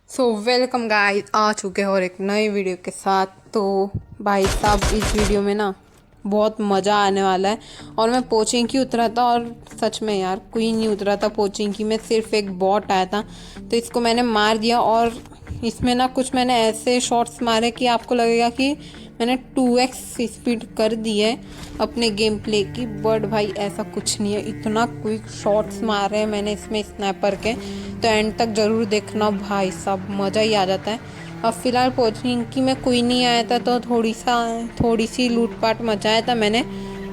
Welcome guys, आ चुके हैं और एक नई वीडियो के साथ। तो भाई साहब, इस वीडियो में ना बहुत मज़ा आने वाला है। और मैं पोचिंग की उतरा था और सच में यार कोई नहीं उतरा था पोचिंग की में, सिर्फ एक बॉट आया था। तो इसको मैंने मार दिया और इसमें ना कुछ मैंने ऐसे शॉट्स मारे कि आपको लगेगा कि मैंने 2x स्पीड कर दी है अपने गेम प्ले की। बट भाई ऐसा कुछ नहीं है, इतना क्विक शॉट्स मारे हैं मैंने इसमें स्नैपर के। तो एंड तक ज़रूर देखना भाई साहब, मज़ा ही आ जाता है। अब फ़िलहाल पोचिंग की में कोई नहीं आया था तो थोड़ी सी लूटपाट मचाया था मैंने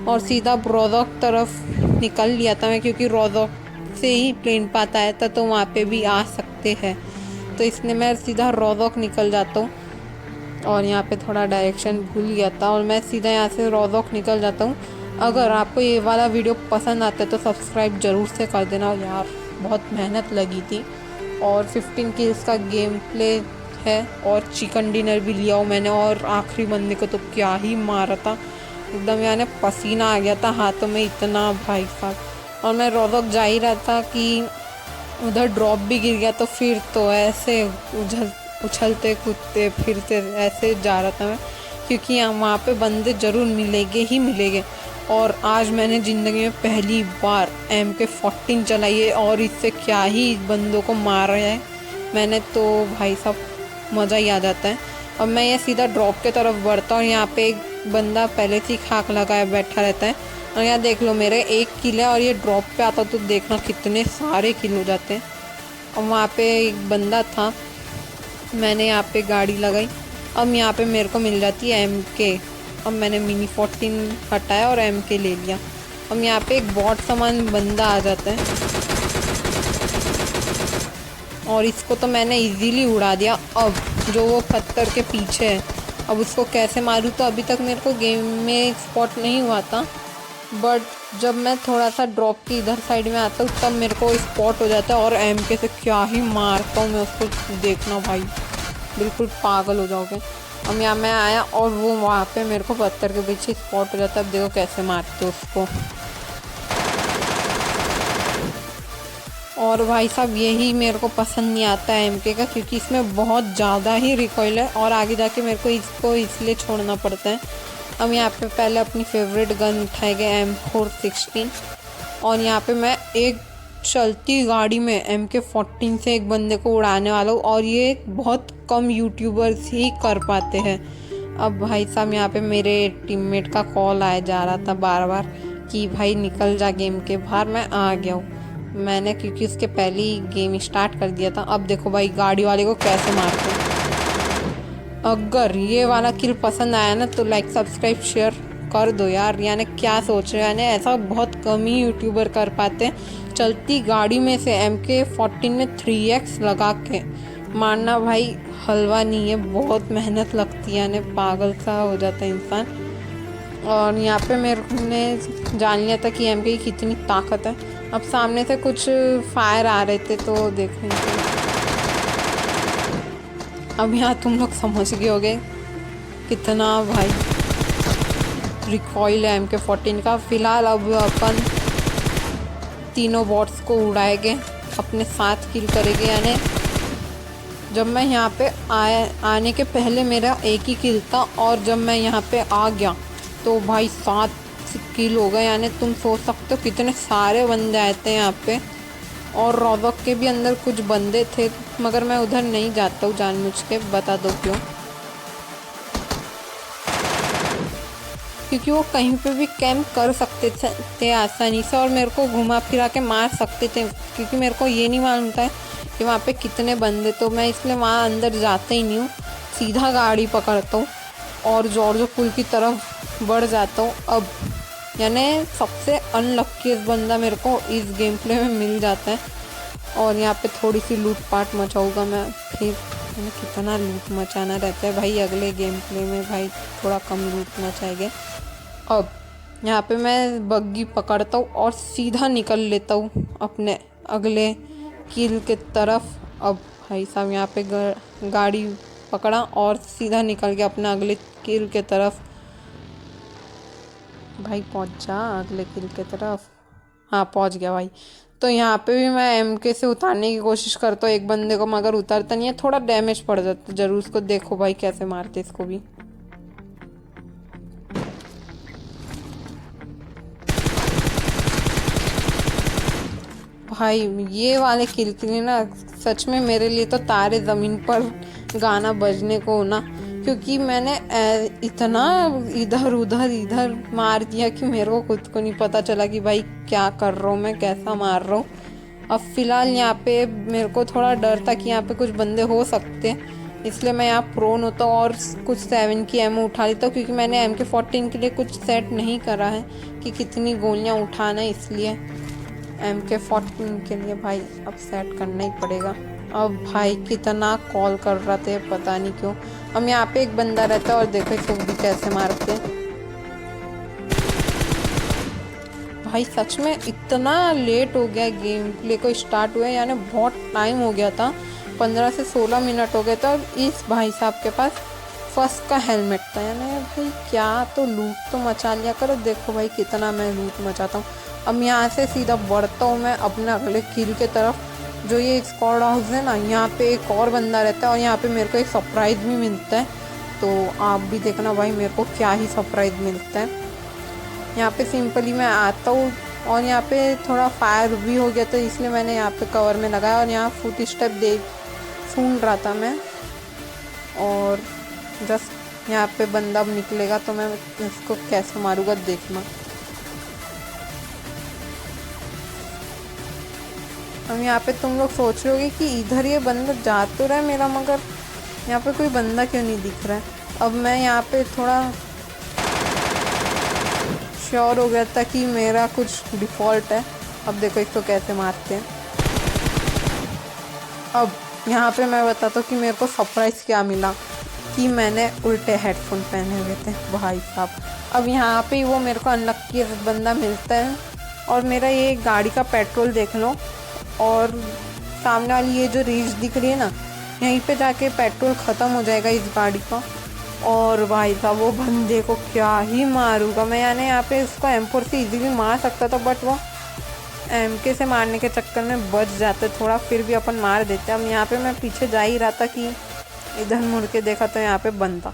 और सीधा रोज़ोक तरफ निकल लिया था मैं, क्योंकि रोज़ोक से ही प्लेन पाता आया था तो वहाँ पे भी आ सकते हैं। तो इसलिए मैं सीधा रोज़ोक निकल जाता हूँ और यहाँ पे थोड़ा डायरेक्शन भूल गया था और मैं सीधा यहाँ से रोज़ोक निकल जाता हूँ। अगर आपको ये वाला वीडियो पसंद आता है तो सब्सक्राइब ज़रूर से कर देना यार, बहुत मेहनत लगी थी। और 15 किल्स का गेम प्ले है और चिकन डिनर भी लिया हूँ मैंने। और आखिरी बंदे को तो क्या ही मारा था, एकदम यानी पसीना आ गया था हाथों में इतना भाई साहब। और मैं रोज़ोक जा ही रहा था कि उधर ड्रॉप भी गिर गया, तो फिर तो ऐसे उछलते कूदते फिरते ऐसे जा रहा था मैं, क्योंकि वहाँ पे बंदे ज़रूर मिलेंगे ही मिलेंगे। और आज मैंने ज़िंदगी में पहली बार MK14 चलाई है और इससे क्या ही बंदों को मार रहा है मैंने, तो भाई साहब मज़ा ही आ जाता है। अब मैं ये सीधा ड्रॉप के तरफ बढ़ता हूँ। यहाँ पे एक बंदा पहले से ही खाक लगाए बैठा रहता है और यहाँ देख लो मेरे 1 किल है और ये ड्रॉप पे आता तो देखना कितने सारे किल हो जाते हैं। और वहाँ पे एक बंदा था, मैंने यहाँ पे गाड़ी लगाई। अब यहाँ पे मेरे को मिल जाती है MK। अब मैंने मिनी 14 हटाया और MK ले लिया। अब यहाँ पे एक बॉट समान बंदा आ जाता है और इसको तो मैंने इजीली उड़ा दिया। अब जो वो पत्थर के पीछे है, अब उसको कैसे मारूँ, तो अभी तक मेरे को गेम में स्पॉट नहीं हुआ था। बट जब मैं थोड़ा सा ड्रॉप की इधर साइड में आता हूँ तब मेरे को स्पॉट हो जाता है और MK से क्या ही मारता हूँ मैं उसको, देखना भाई बिल्कुल पागल हो जाओगे। अब यहाँ मैं आया और वो वहाँ पे मेरे को पत्थर के पीछे स्पॉट हो जाता है। अब देखो कैसे मारते हो उसको। और भाई साहब यही मेरे को पसंद नहीं आता है MK का, क्योंकि इसमें बहुत ज़्यादा ही रिकॉइल है और आगे जाके मेरे को इसको इसलिए छोड़ना पड़ता है। अब यहाँ पे पहले अपनी फेवरेट गन उठाएंगे M416 और यहाँ पे मैं एक चलती गाड़ी में MK14 से एक बंदे को उड़ाने वाला हूँ और ये बहुत कम यूट्यूबर्स ही कर पाते हैं। अब भाई साहब यहाँ पे मेरे टीममेट का कॉल आया जा रहा था बार बार कि भाई निकल जा गेम के बाहर। मैं आ गया हूँ मैंने, क्योंकि उसके पहले ही गेम स्टार्ट कर दिया था। अब देखो भाई गाड़ी वाले को कैसे मारते हैं। अगर ये वाला किल पसंद आया ना तो लाइक सब्सक्राइब शेयर कर दो यार, यानी क्या सोच रहे हो, यानी ऐसा बहुत कम ही यूट्यूबर कर पाते हैं। चलती गाड़ी में से MK14 में 3x लगा के मारना भाई हलवा नहीं है, बहुत मेहनत लगती है, यानी पागल सा हो जाता है इंसान। और यहाँ पे मेरे ने जान लिया था कि MK की कितनी ताकत है। अब सामने से कुछ फायर आ रहे थे तो देख रहे थे। अब यहाँ तुम लोग समझ गए होगे कितना भाई रिकॉइल है MK14 का। फिलहाल अब अपन तीनों बॉट्स को उड़ाएंगे, अपने साथ किल करेंगे। यानी जब मैं यहाँ पे आने के पहले मेरा एक ही किल था और जब मैं यहाँ पे आ गया तो भाई 7 किल हो गए। यानी तुम सोच सकते हो कितने सारे बंदे आए थे यहाँ पे। और रोज़ोक के भी अंदर कुछ बंदे थे मगर मैं उधर नहीं जाता हूँ जानबूझ के, बता दो क्यों। क्योंकि वो कहीं पे भी कैंप कर सकते थे आसानी से और मेरे को घुमा फिरा के मार सकते थे, क्योंकि मेरे को ये नहीं मालूम था कि वहाँ पे कितने बंदे, तो मैं इसलिए वहाँ अंदर जाता ही नहीं हूँ, सीधा गाड़ी पकड़ता हूँ और जॉर्जो पुल की तरफ बढ़ जाता हूँ। अब यानी सबसे अनलक्कीस्ट बंदा मेरे को इस गेम प्ले में मिल जाता है और यहाँ पे थोड़ी सी लूट पाट मचाऊँगा मैं। फिर कितना लूट मचाना रहता है भाई अगले गेम प्ले में, भाई थोड़ा कम लूट मचाएंगे। अब यहाँ पे मैं बग्गी पकड़ता हूँ और सीधा निकल लेता हूँ अपने अगले किल के तरफ। अब भाई साहब यहाँ पे गाड़ी पकड़ा और सीधा निकल गया अपने अगले किल के तरफ। भाई पहुँच जा अगले किल के तरफ, हाँ पहुँच गया भाई। तो यहाँ पे भी मैं MK से उतारने की कोशिश करता हूँ एक बंदे को, मगर उतरता नहीं है, थोड़ा डैमेज पड़ जाता जरूर उसको। देखो भाई कैसे मारते इसको भी। भाई ये वाले किल के लिए ना सच में मेरे लिए तो तारे ज़मीन पर गाना बजने को हो ना, क्योंकि मैंने इतना इधर उधर इधर मार दिया कि मेरे को खुद को नहीं पता चला कि भाई क्या कर रहा हूँ मैं, कैसा मार रहा हूँ। अब फ़िलहाल यहाँ पे मेरे को थोड़ा डर था कि यहाँ पे कुछ बंदे हो सकते हैं, इसलिए मैं यहाँ प्रोन होता हूँ और कुछ 7 की एमओ उठा लेता हूँ, क्योंकि मैंने MK14 के लिए कुछ सेट नहीं करा है कि कितनी गोलियाँ उठाना है, इसलिए MK14 के लिए भाई अब सेट करना ही पड़ेगा। अब भाई कितना कॉल कर रहा थे पता नहीं क्यों। अब यहाँ पे एक बंदा रहता है और देखो इसको भी कैसे मारते हैं। भाई सच में इतना लेट हो गया गेम प्ले को स्टार्ट हुए, यानी बहुत टाइम हो गया था, 15 से 16 मिनट हो गए थे। और इस भाई साहब के पास फर्स्ट का हेलमेट था, यानी भाई क्या तो लूट तो मचा लिया करो। देखो भाई कितना मैं लूट मचाता हूँ। अब यहाँ से सीधा बढ़ता हूँ मैं अपने अगले किल के तरफ, जो ये स्क्वाड हाउस है ना, यहाँ पे एक और बंदा रहता है और यहाँ पे मेरे को एक सरप्राइज़ भी मिलता है। तो आप भी देखना भाई मेरे को क्या ही सरप्राइज़ मिलता है। यहाँ पे सिंपली मैं आता हूँ और यहाँ पे थोड़ा फायर भी हो गया था, इसलिए मैंने यहाँ पे कवर में लगाया और यहाँ फुट स्टेप देख सुन रहा था मैं। और जस्ट यहाँ पे बंदा अब निकलेगा तो मैं इसको कैसे मारूंगा देखना। अब यहाँ पे तुम लोग सोच रहे होगे कि इधर ये बंदा जा तो रहा है मेरा, मगर यहाँ पे कोई बंदा क्यों नहीं दिख रहा है। अब मैं यहाँ पे थोड़ा श्योर हो गया था कि मेरा कुछ डिफ़ॉल्ट है। अब देखो इसको कैसे मारते हैं। अब यहाँ पे मैं बताता हूँ कि मेरे को सरप्राइज़ क्या मिला, कि मैंने उल्टे हेडफोन पहने हुए थे भाई साहब। अब यहाँ पे वो मेरे को अनलक्की बंदा मिलता है और मेरा ये गाड़ी का पेट्रोल देख लो, और सामने वाली ये जो रीच दिख रही है ना, यहीं पे जाके पेट्रोल ख़त्म हो जाएगा इस गाड़ी का। और भाई साहब वो बंदे को क्या ही मारूंगा मैं, यानी यहाँ पे उसको M4 से इजीली मार सकता था, बट वो MK से मारने के चक्कर में बच जाते थोड़ा, फिर भी अपन मार देते। अब यहाँ पे मैं पीछे जा ही रहा था कि इधर मुड़ के देखा तो यहाँ पे बंदा,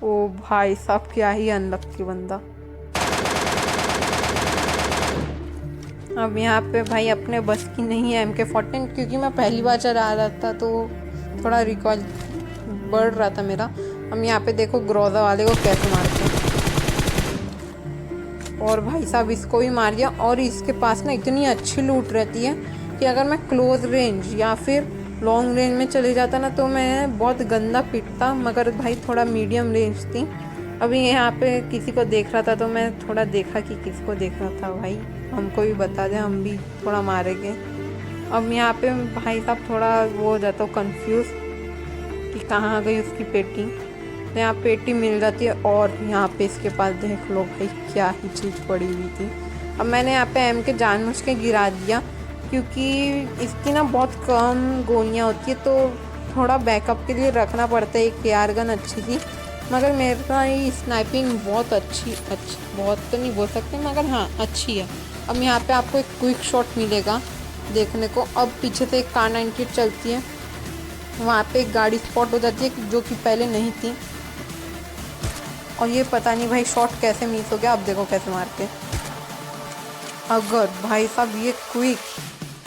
ओ भाई साहब क्या ही अनलक्की बंदा। अब यहाँ पे भाई अपने बस की नहीं है MK14, क्योंकि मैं पहली बार चला रहा था तो थोड़ा रिकॉल बढ़ रहा था मेरा। हम यहाँ पे देखो ग्रोजा वाले को कैसे मारते हैं, और भाई साहब इसको भी मार दिया। और इसके पास ना इतनी अच्छी लूट रहती है कि अगर मैं क्लोज रेंज या फिर लॉन्ग रेंज में चले जाता ना तो मैं बहुत गंदा पिटता, मगर भाई थोड़ा मीडियम रेंज थी। अभी यहाँ पे किसी को देख रहा था तो मैं थोड़ा देखा कि किसको देख रहा था, भाई हमको भी बता दे, हम भी थोड़ा मारेंगे। अब यहाँ पे भाई साहब थोड़ा वो हो जाता हूँ कन्फ्यूज़ कि कहाँ गई उसकी पेटी। तो यहाँ पेटी मिल जाती है, और यहाँ पे इसके पास देख लो भाई क्या ही चीज़ पड़ी हुई थी। अब मैंने यहाँ पे MK जानबूझ के गिरा दिया, क्योंकि इसकी ना बहुत कम गोलियाँ होती है, तो थोड़ा बैकअप के लिए रखना पड़ता है। एक AR गन अच्छी थी, मगर मेरे का ये स्नाइपिंग बहुत अच्छी बहुत तो नहीं बोल सकते, मगर हाँ अच्छी है। अब यहाँ पे आपको एक क्विक शॉट मिलेगा देखने को। अब पीछे से एक कार 98 चलती है, वहाँ पे एक गाड़ी स्पॉट हो जाती है जो कि पहले नहीं थी, और ये पता नहीं भाई शॉट कैसे मिस हो गया। अब देखो कैसे मारते। अगर भाई साहब ये क्विक,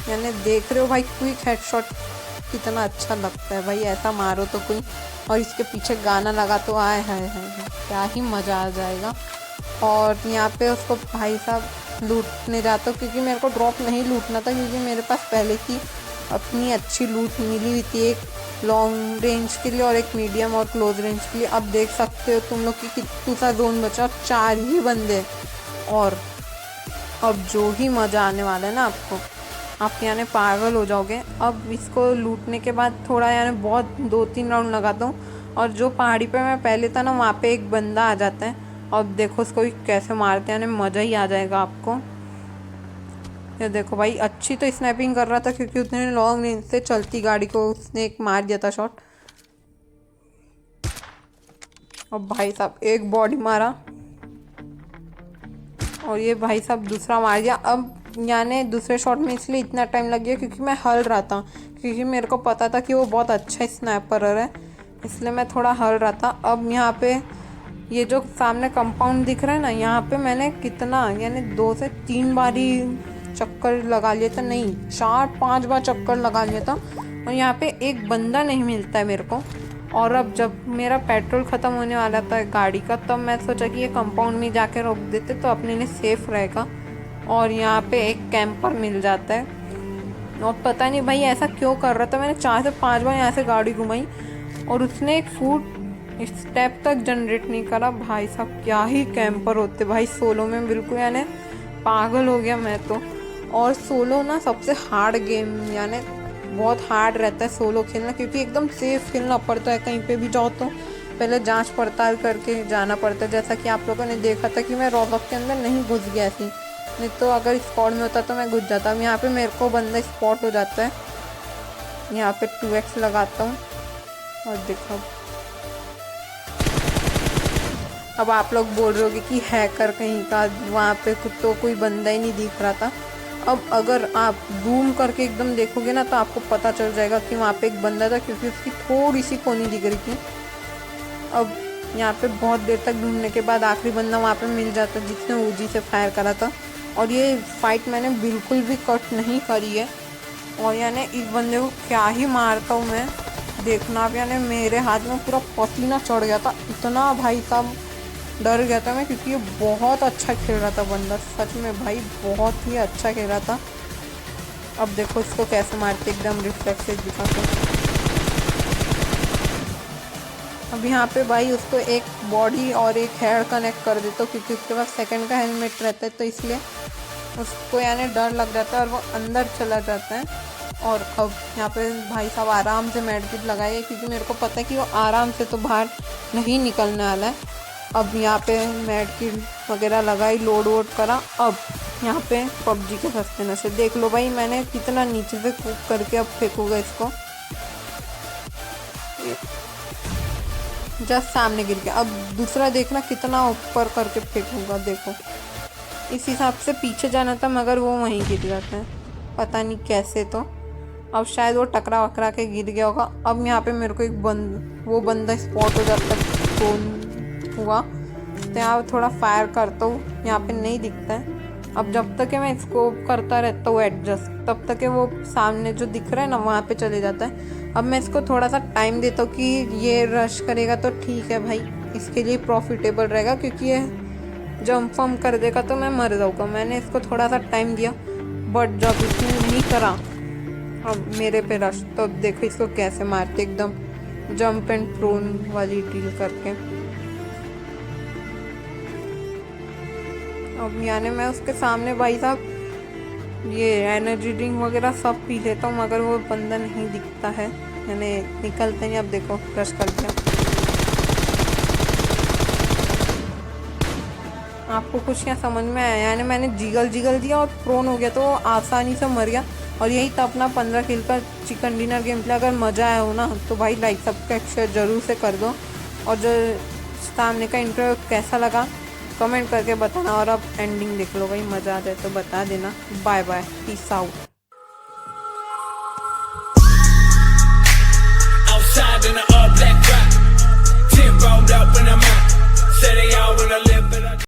यानी देख रहे हो भाई क्विक हेडशॉट कितना अच्छा लगता है भाई, ऐसा मारो तो कोई, और इसके पीछे गाना लगा तो आए है क्या ही मज़ा आ जाएगा। और यहाँ पे उसको भाई साहब लूटने जाता हूँ, क्योंकि मेरे को ड्रॉप नहीं लूटना था, क्योंकि मेरे पास पहले की अपनी अच्छी लूट मिली हुई थी, एक लॉन्ग रेंज के लिए और एक मीडियम और क्लोज रेंज के लिए। अब देख सकते हो तुम लोग कि कितना सा जोन बचा, 4 ही बंदे, और अब जो ही मज़ा आने वाला है ना आपको, आप यानी पागल हो जाओगे। अब इसको लूटने के बाद थोड़ा यानी बहुत 2-3 राउंड लगाता हूँ, और जो पहाड़ी पे मैं पहले था ना वहाँ पे एक बंदा आ जाता है, और देखो उसको भी कैसे मारते हैं, यानी मज़ा ही आ जाएगा आपको। ये देखो भाई अच्छी तो स्नैपिंग कर रहा था, क्योंकि उतने लॉन्ग रेंज से चलती गाड़ी को उसने एक मार दिया था शॉट। अब भाई साहब एक बॉडी मारा, और ये भाई साहब दूसरा मार दिया। अब यानी दूसरे शॉट में इसलिए इतना टाइम लग गया क्योंकि मैं हल रहा था, क्योंकि मेरे को पता था कि वो बहुत अच्छा स्नाइपर है, इसलिए मैं थोड़ा हल रहा था। अब यहाँ पे ये जो सामने कंपाउंड दिख रहा है ना, यहाँ पे मैंने कितना यानी 2 से 3 बार ही चक्कर लगा लिया था, नहीं 4-5 बार चक्कर लगा लिया था, और यहाँ पे एक बंदा नहीं मिलता है मेरे को। और अब जब मेरा पेट्रोल ख़त्म होने वाला था गाड़ी का, तब मैं सोचा कि ये कंपाउंड में जाके रोक देते तो अपने लिए सेफ़ रहेगा। और यहाँ पे एक कैंपर मिल जाता है, और पता नहीं भाई ऐसा क्यों कर रहा था। मैंने 4 से 5 बार यहाँ से गाड़ी घुमाई और उसने एक फुट स्टेप तक जनरेट नहीं करा। भाई साहब क्या ही कैंपर होते भाई सोलो में, बिल्कुल यानी पागल हो गया मैं तो। और सोलो ना सबसे हार्ड गेम, यानी बहुत हार्ड रहता है सोलो खेलना, क्योंकि एकदम सेफ खेलना पड़ता है। कहीं पे भी जाओ तो पहले जांच पड़ताल करके जाना पड़ता है। जैसा कि आप लोगों ने देखा था कि मैं रोबॉट के अंदर नहीं घुस गया थी, नहीं तो अगर स्पॉट में होता तो मैं घुस जाता। अब यहाँ पे मेरे को बंदा स्पॉट हो जाता है, यहाँ पे 2x लगाता हूँ और देखो अब आप लोग बोल रहे होगे कि हैकर कहीं का, वहाँ पे तो कोई बंदा ही नहीं दिख रहा था। अब अगर आप जूम करके एकदम देखोगे ना तो आपको पता चल जाएगा कि वहाँ पे एक बंदा था, क्योंकि उसकी थोड़ी सी कोनी दिख रही थी। अब यहाँ पे बहुत देर तक ढूंढने के बाद आखिरी बंदा वहाँ पे मिल जाता जिसने ऊजी से फायर करा था। और ये फाइट मैंने बिल्कुल भी कट नहीं करी है, और यानी इस बंदे को क्या ही मारता हूँ मैं, देखना आप। यानी मेरे हाथ में पूरा पसीना चढ़ गया था, इतना भाई साहब डर गया था मैं, क्योंकि ये बहुत अच्छा खेल रहा था बंदा, सच में भाई बहुत ही अच्छा खेल रहा था। अब देखो इसको कैसे मारते, एकदम रिफ्लेक्सेस दिखाते। अब यहाँ पे भाई उसको एक बॉडी और एक हेड कनेक्ट कर देता हूँ, क्योंकि उसके पास सेकंड का हेलमेट रहता है, तो इसलिए उसको यानी डर लग जाता है और वो अंदर चला जाता है। और अब यहाँ पे भाई साहब आराम से मेडकिट लगाइए, क्योंकि मेरे को पता है कि वो आराम से तो बाहर नहीं निकलने वाला है। अब यहाँ पे मेडकिट वगैरह लगाई, लोड वोड करा। अब यहाँ पे पबजी के सस्ते नशे देख लो भाई, मैंने कितना नीचे से कूद करके अब फेंकूंगा इसको, जस्ट सामने गिर गया। अब दूसरा देखना कितना ऊपर करके फेंकूंगा, देखो इस हिसाब से पीछे जाना था, मगर वो वहीं गिर जाता है, पता नहीं कैसे। तो अब शायद वो टकरा वकरा के गिर गया होगा। अब यहाँ पे मेरे को एक वो बंदा स्पॉट हो जाता है, हुआ तो यहाँ थोड़ा फायर करता हूँ, यहाँ पे नहीं दिखता है। अब जब तक है मैं स्कोप करता रहता हूँ एडजस्ट, तब तक है वो सामने जो दिख रहा है ना वहाँ पे चले जाता है। अब मैं इसको थोड़ा सा टाइम देता हूँ कि ये रश करेगा तो ठीक है भाई, इसके लिए प्रॉफिटेबल रहेगा, क्योंकि ये जंप वम्प कर देगा तो मैं मर जाऊँगा। मैंने इसको थोड़ा सा टाइम दिया, बट जब इसने नहीं करा अब मेरे पे रश, तो अब देखो इसको कैसे मारते, एकदम जंप एंड प्रोन वाली डील करके। अब यानी मैं उसके सामने भाई साहब ये एनर्जी ड्रिंक वगैरह सब पी लेता हूँ, मगर वो बंदा नहीं दिखता है, यानी निकलते हैं। अब देखो रश कर दिया। आपको कुछ यहाँ समझ में आया? यानी मैंने जिगल दिया और प्रोन हो गया, तो आसानी से मर गया। और यही था अपना 15 किल का चिकन डिनर गेम प्ले। अगर मज़ा आया हो ना तो भाई लाइक सब्सक्राइब शेयर ज़रूर से कर दो, और जो सामने का इंटरव्यू कैसा लगा कमेंट करके बताना। और अब एंडिंग देख लो भाई, मज़ा आ जाए तो बता देना। Bye bye, peace out.